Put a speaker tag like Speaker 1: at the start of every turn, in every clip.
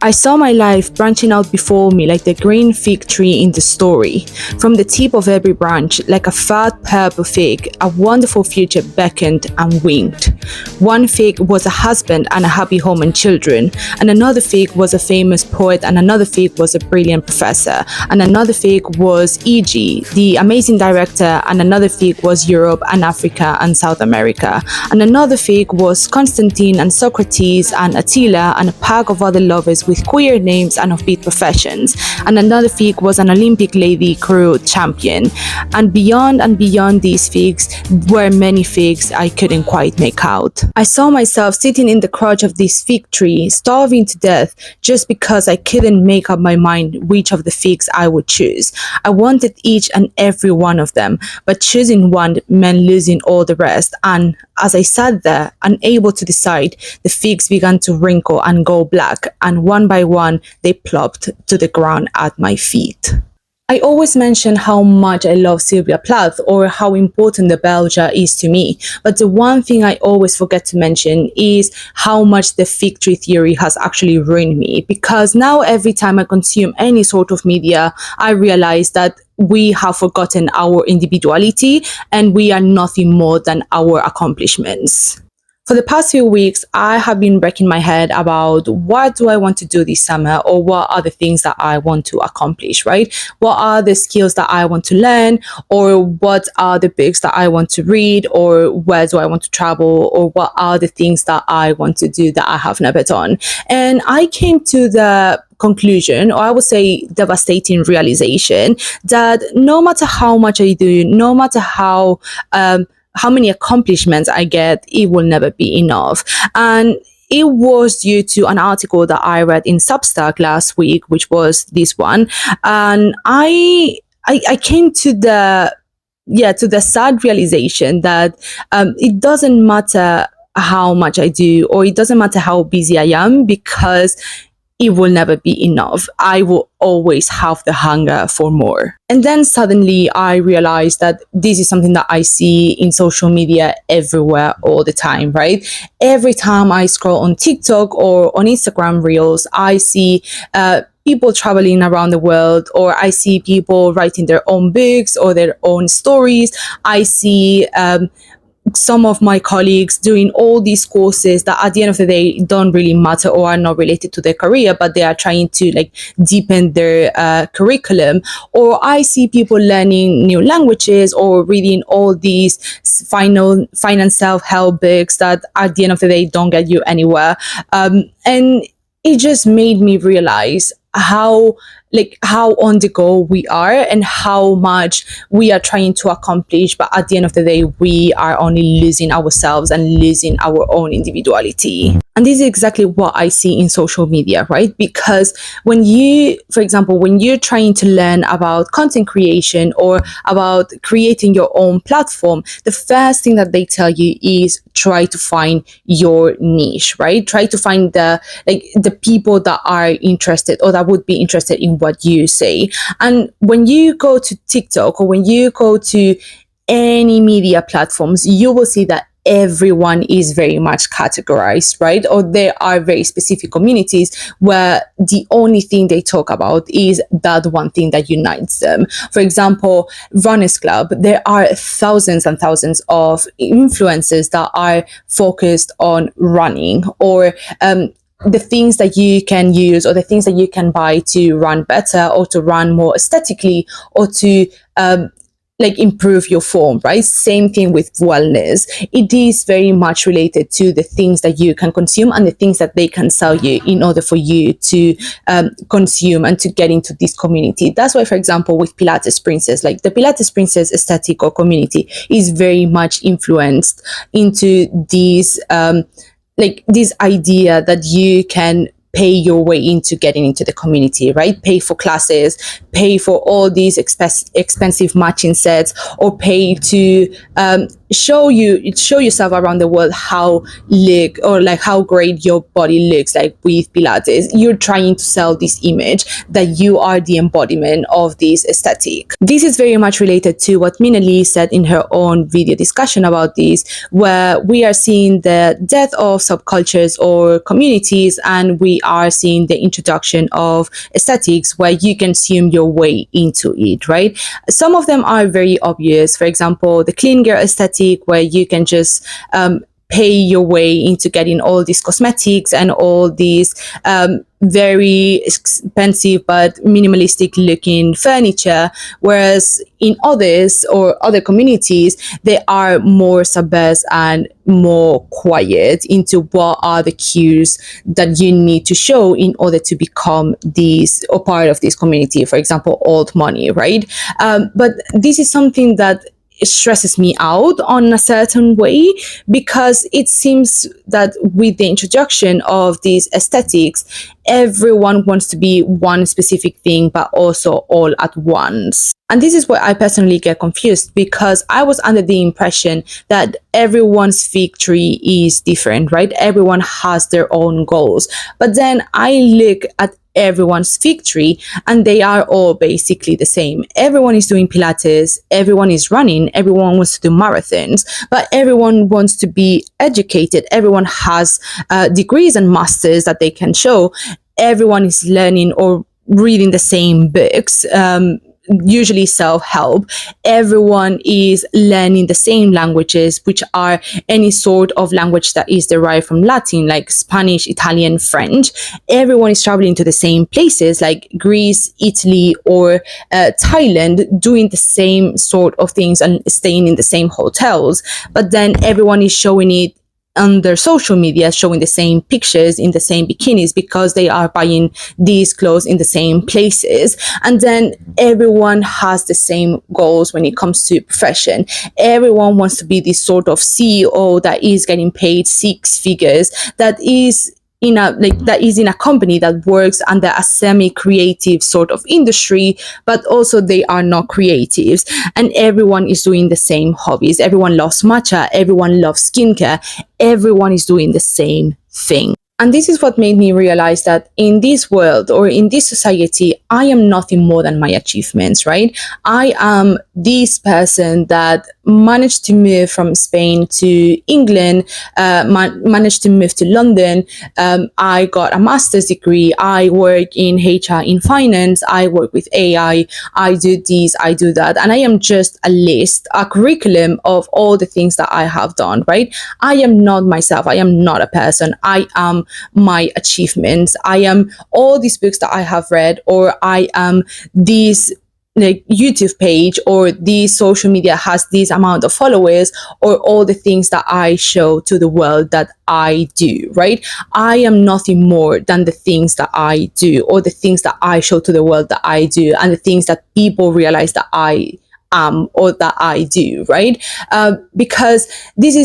Speaker 1: I saw my life branching out before me like the green fig tree in the story. From the tip of every branch, like a fat purple fig, a wonderful future beckoned and winked. One fig was a husband and a happy home and children, and another fig was a famous poet, and another fig was a brilliant professor, and another fig was E.G., the amazing director, and another fig was Europe and Africa and South America, and another fig was Constantine and Socrates and Attila and a pack of other lovers with queer names and offbeat professions, and another fig was an Olympic lady crew champion. And beyond these figs were many figs I couldn't quite make out. I saw myself sitting in the crotch of this fig tree, starving to death, just because I couldn't make up my mind which of the figs I would choose. I wanted each and every one of them, but choosing one meant losing all the rest, and as I sat there, unable to decide, the figs began to wrinkle and go black, and one by one, they plopped to the ground at my feet. I always mention how much I love Sylvia Plath or how important the Belgia is to me, but the one thing I always forget to mention is how much the fig tree theory has actually ruined me, because now every time I consume any sort of media, I realize that we have forgotten our individuality and we are nothing more than our accomplishments. For the past few weeks, I have been breaking my head about what do I want to do this summer, or what are the things that I want to accomplish, right? What are the skills that I want to learn, or what are the books that I want to read, or where do I want to travel, or what are the things that I want to do that I have never done? And I came to the conclusion, or I would say devastating realization, that no matter how much I do, no matter how many accomplishments I get, it will never be enough. And it was due to an article that I read in Substack last week, which was this one. And I came to the sad realization that it doesn't matter how much I do, or it doesn't matter how busy I am, because it will never be enough. I will always have the hunger for more. And then suddenly I realized that this is something that I see in social media everywhere all the time, right? Every time I scroll on TikTok or on Instagram Reels, I see people traveling around the world, or I see people writing their own books or their own stories. I see some of my colleagues doing all these courses that at the end of the day don't really matter or are not related to their career, but they are trying to like deepen their curriculum. Or I see people learning new languages or reading all these finance self-help books that at the end of the day don't get you anywhere. And it just made me realize how on the go we are and how much we are trying to accomplish, but at the end of the day we are only losing ourselves and losing our own individuality. And this is exactly what I see in social media, right? Because when you, for example, when you're trying to learn about content creation or about creating your own platform, the first thing that they tell you is try to find your niche, right? Try to find the people that are interested or that would be interested in what you say. And when you go to TikTok or when you go to any media platforms, you will see that everyone is very much categorized, right? Or there are very specific communities where the only thing they talk about is that one thing that unites them. For example, Runners Club, there are thousands and thousands of influencers that are focused on running, or the things that you can use or the things that you can buy to run better or to run more aesthetically or to improve your form, right? Same thing with wellness. It is very much related to the things that you can consume and the things that they can sell you in order for you to consume and to get into this community. That's why, for example, with Pilates Princess, like the Pilates Princess aesthetic or community is very much influenced into this this idea that you can pay your way into getting into the community, right? Pay for classes, pay for all these expensive matching sets, or pay to show yourself around the world how look or like how great your body looks like with Pilates. You're trying to sell this image that you are the embodiment of this aesthetic. This is very much related to what Mina Lee said in her own video discussion about this, where we are seeing the death of subcultures or communities, and we are seeing the introduction of aesthetics where you can consume your way into it, right? Some of them are very obvious. For example, the clean girl aesthetic, where you can just pay your way into getting all these cosmetics and all these very expensive but minimalistic looking furniture, whereas in others or other communities they are more subversive and more quiet into what are the cues that you need to show in order to become these or part of this community. For example, old money, right? But this is something that it stresses me out on a certain way, because it seems that with the introduction of these aesthetics, everyone wants to be one specific thing, but also all at once. And this is where I personally get confused, because I was under the impression that everyone's fig tree is different, right? Everyone has their own goals. But then I look at everyone's fig tree and they are all basically the same. Everyone is doing Pilates, everyone is running, everyone wants to do marathons, but everyone wants to be educated. Everyone has degrees and masters that they can show. Everyone is learning or reading the same books, usually self-help. Everyone is learning the same languages, which are any sort of language that is derived from Latin, like Spanish, Italian, French. Everyone is traveling to the same places like Greece, Italy, or Thailand, doing the same sort of things and staying in the same hotels. But then everyone is showing it on their social media, showing the same pictures in the same bikinis, because they are buying these clothes in the same places. And then everyone has the same goals when it comes to profession. Everyone wants to be this sort of CEO that is getting paid six figures, that is in a company that works under a semi-creative sort of industry, but also they are not creatives. And everyone is doing the same hobbies. Everyone loves matcha, everyone loves skincare, everyone is doing the same thing. And this is what made me realize that in this world or in this society, I am nothing more than my achievements, right? I am this person that managed to move from Spain to England, managed to move to London. I got a master's degree. I work in HR, in finance. I work with AI. I do this, I do that. And I am just a list, a curriculum of all the things that I have done, right? I am not myself. I am not a person. I am my achievements. I am all these books that I have read, or I am this YouTube page, or this social media has this amount of followers, or all the things that I show to the world that I do, right? I am nothing more than the things that I do, or the things that I show to the world that I do, and the things that people realize that I am or that I do, right? Because this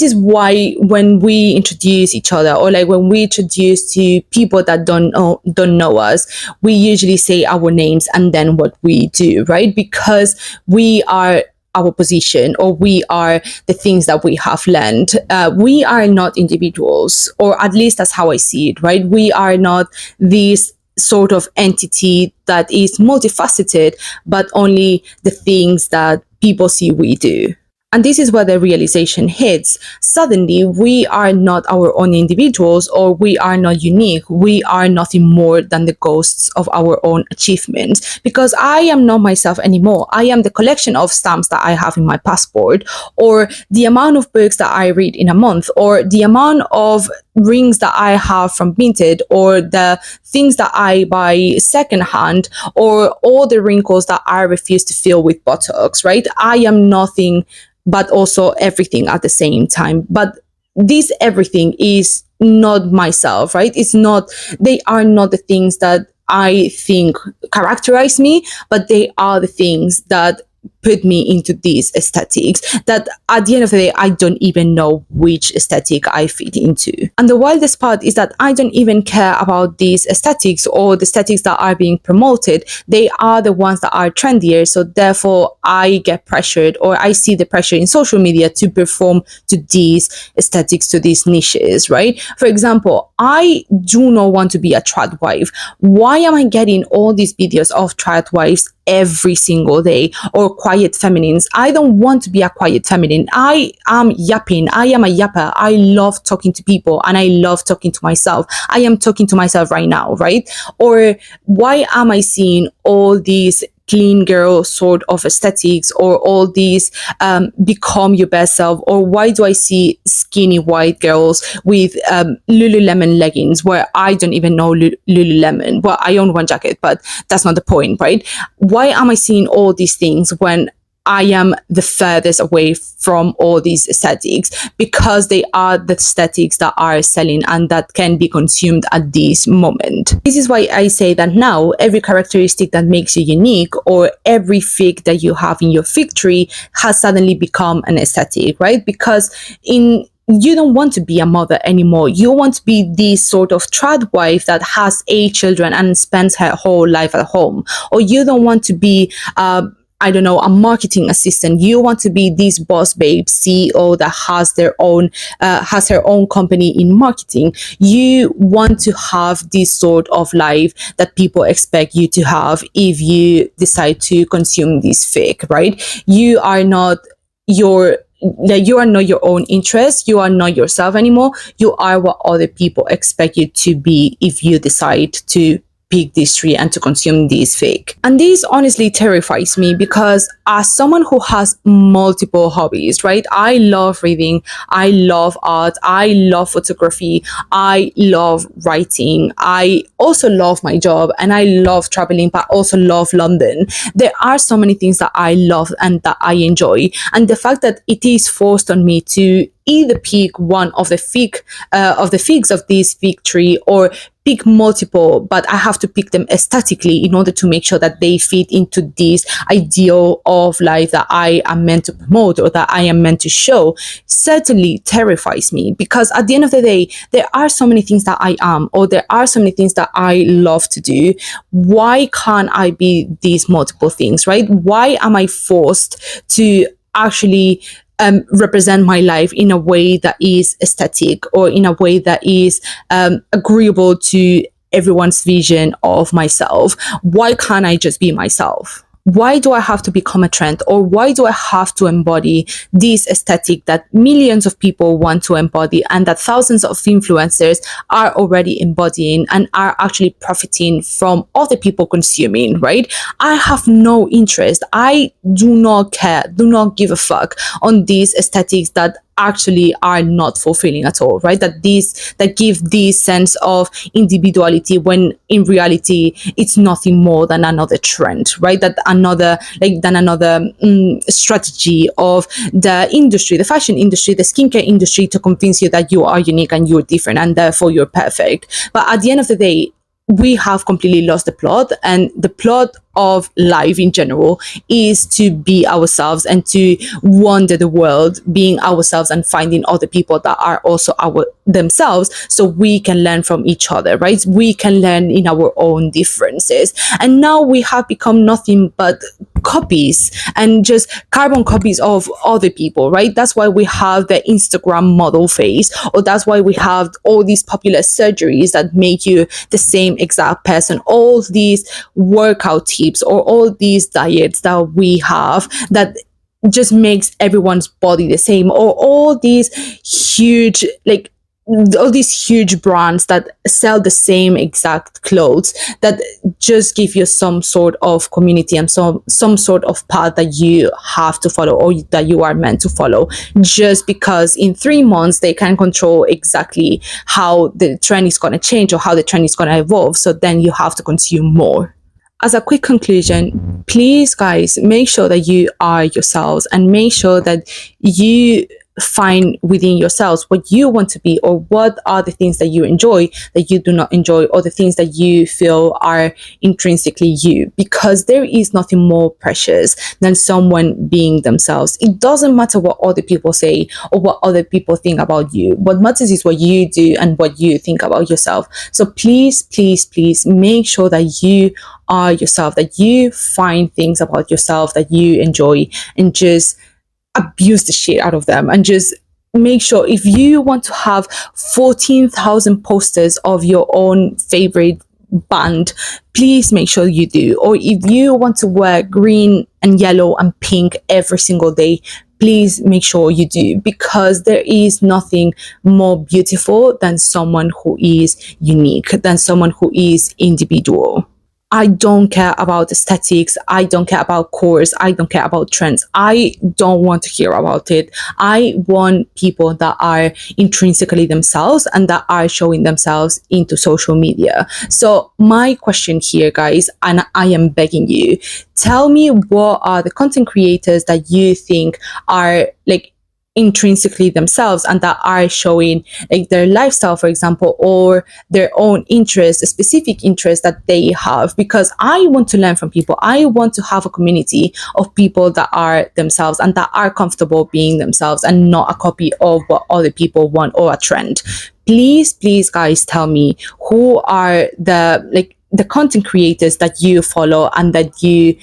Speaker 1: is why when we introduce each other, or like when we introduce to people that don't know us, we usually say our names and then what we do, right? Because we are our position, or we are the things that we have learned. We are not individuals, or at least that's how I see it, right? We are not this sort of entity that is multifaceted, but only the things that people see we do. And this is where the realization hits. Suddenly, we are not our own individuals, or we are not unique. We are nothing more than the ghosts of our own achievements. Because I am not myself anymore. I am the collection of stamps that I have in my passport, or the amount of books that I read in a month, or the amount of rings that I have from Vinted, or the things that I buy secondhand, or all the wrinkles that I refuse to fill with Botox, right? I am nothing but also everything at the same time. But this everything is not myself, right? They are not the things that I think characterize me, but they are the things that put me into these aesthetics that at the end of the day, I don't even know which aesthetic I fit into. And the wildest part is that I don't even care about these aesthetics or the aesthetics that are being promoted. They are the ones that are trendier. So therefore, I get pressured, or I see the pressure in social media to perform to these aesthetics, to these niches, right? For example, I do not want to be a trad wife. Why am I getting all these videos of trad wives every single day, or quiet feminines? I don't want to be a quiet feminine. I am yapping. I am a yapper. I love talking to people, and I love talking to myself. I am talking to myself right now, right? Or why am I seeing all these clean girl sort of aesthetics, or all these become your best self? Or why do I see skinny white girls with Lululemon leggings, where I don't even know Lululemon? Well, I own one jacket, but that's not the point, right? Why am I seeing all these things when I am the furthest away from all these aesthetics? Because they are the aesthetics that are selling and that can be consumed at this moment. This is why I say that now every characteristic that makes you unique, or every fig that you have in your fig tree, has suddenly become an aesthetic, right? Because you don't want to be a mother anymore. You want to be this sort of trad wife that has 8 children and spends her whole life at home. Or you don't want to be I don't know, a marketing assistant. You want to be this boss babe CEO that has her own company in marketing. You want to have this sort of life that people expect you to have if you decide to consume this fake, right? You are not your own interest. You are not yourself anymore. You are what other people expect you to be if you decide to pick this tree and to consume this fake. And this honestly terrifies me, because as someone who has multiple hobbies, right? I love reading, I love art, I love photography, I love writing, I also love my job, and I love traveling, but also love London. There are so many things that I love and that I enjoy. And the fact that it is forced on me to either pick one of the figs of this fig tree, or pick multiple, but I have to pick them aesthetically in order to make sure that they fit into this ideal of life that I am meant to promote, or that I am meant to show, certainly terrifies me. Because at the end of the day, there are so many things that I am, or there are so many things that I love to do. Why can't I be these multiple things, right? Why am I forced to actually represent my life in a way that is aesthetic, or in a way that is agreeable to everyone's vision of myself? Why can't I just be myself? Why do I have to become a trend? Or why do I have to embody this aesthetic that millions of people want to embody, and that thousands of influencers are already embodying and are actually profiting from other people consuming, right? I have no interest. I do not care, do not give a fuck on these aesthetics that actually are not fulfilling at all, right? That give this sense of individuality, when in reality it's nothing more than another trend, right? That another strategy of the industry, the fashion industry, the skincare industry, to convince you that you are unique and you're different and therefore you're perfect. But at the end of the day, we have completely lost the plot, and the plot of life in general is to be ourselves and to wander the world being ourselves, and finding other people that are also themselves, so we can learn from each other, right? We can learn in our own differences. And now we have become nothing but copies, and just carbon copies of other people, right? That's why we have the Instagram model face, or that's why we have all these popular surgeries that make you the same exact person, all these workout tips, or all these diets that we have that just makes everyone's body the same, or all these huge brands that sell the same exact clothes, that just give you some sort of community and some sort of path that you have to follow, or that you are meant to follow, just because in 3 months they can control exactly how the trend is going to change, or how the trend is going to evolve. So then you have to consume more. As a quick conclusion, please guys, make sure that you are yourselves, and make sure that you find within yourselves what you want to be, or what are the things that you enjoy that you do not enjoy, or the things that you feel are intrinsically you, because there is nothing more precious than someone being themselves. It doesn't matter what other people say or what other people think about you. What matters is what you do and what you think about yourself. So please, please, please make sure that you are yourself, that you find things about yourself that you enjoy, and just abuse the shit out of them. And just make sure, if you want to have 14,000 posters of your own favorite band, please make sure you do. Or if you want to wear green and yellow and pink every single day, please make sure you do, because there is nothing more beautiful than someone who is unique, than someone who is individual. I don't care about aesthetics. I don't care about course. I don't care about trends. I don't want to hear about it. I want people that are intrinsically themselves and that are showing themselves into social media. So my question here, guys, and I am begging you, tell me what are the content creators that you think are like intrinsically themselves and that are showing like their lifestyle, for example, or their own interests, a specific interest that they have, because I want to learn from people. I want to have a community of people that are themselves and that are comfortable being themselves and not a copy of what other people want or a trend. Please, please, guys, tell me who are the content creators that you follow and that you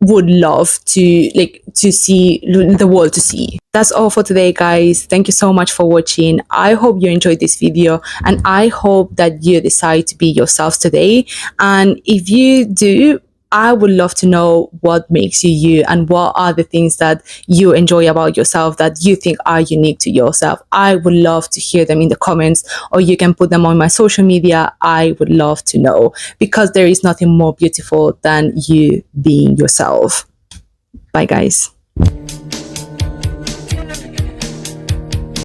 Speaker 1: would love to see the world to see. That's all for today, guys. Thank you so much for watching. I hope you enjoyed this video, and I hope that you decide to be yourself today. And if you do, I would love to know what makes you you, and what are the things that you enjoy about yourself that you think are unique to yourself. I would love to hear them in the comments, or you can put them on my social media. I would love to know, because there is nothing more beautiful than you being yourself. Bye, guys.